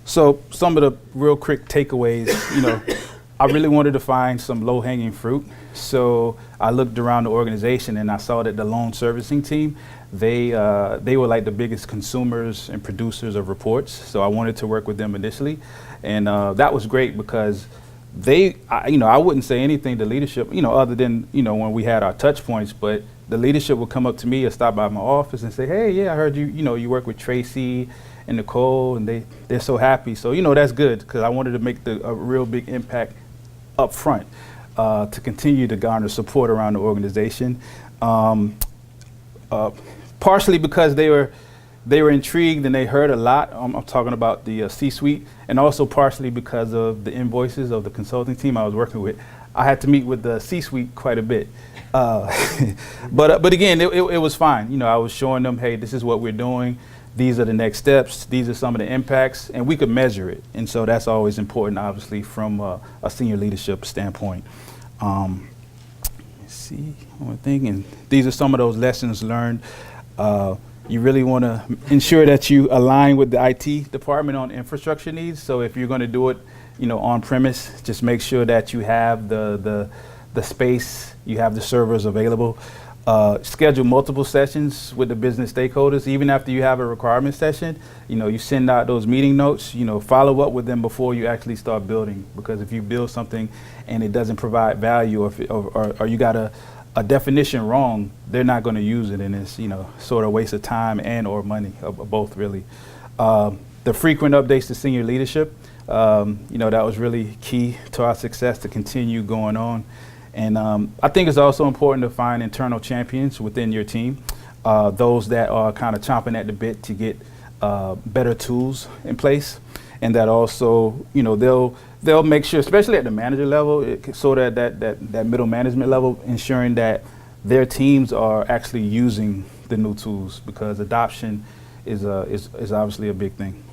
So some of the real quick takeaways, I really wanted to find some low-hanging fruit. So I looked around the organization and I saw that the loan servicing team, they were like the biggest consumers and producers of reports. So I wanted to work with them initially. And that was great because I wouldn't say anything to leadership, other than, when we had our touch points, but the leadership would come up to me or stop by my office and say, hey, yeah, I heard you work with Tracy and Nicole, and they're so happy. So, that's good because I wanted to make a real big impact up front to continue to garner support around the organization. Partially because they were intrigued and they heard a lot. I'm talking about the C-suite, and also partially because of the invoices of the consulting team I was working with. I had to meet with the C-suite quite a bit. But again, it was fine. I was showing them, hey, this is what we're doing. These are the next steps. These are some of the impacts, and we could measure it. And so that's always important, obviously, from a senior leadership standpoint. Let's see, one thing, and these are some of those lessons learned. You really want to ensure that you align with the IT department on infrastructure needs. So if you're going to do it, on premise, just make sure that you have the space, you have the servers available. Schedule multiple sessions with the business stakeholders. Even after you have a requirement session, you send out those meeting notes, follow up with them before you actually start building. Because if you build something and it doesn't provide value, or you got a definition wrong, they're not going to use it, and it's sort of a waste of time and or money, both really. The frequent updates to senior leadership, that was really key to our success to continue going on. And I think it's also important to find internal champions within your team, those that are kind of chomping at the bit to get better tools in place, and that also, they'll make sure, especially at the manager level, so that middle management level, ensuring that their teams are actually using the new tools, because adoption is obviously a big thing.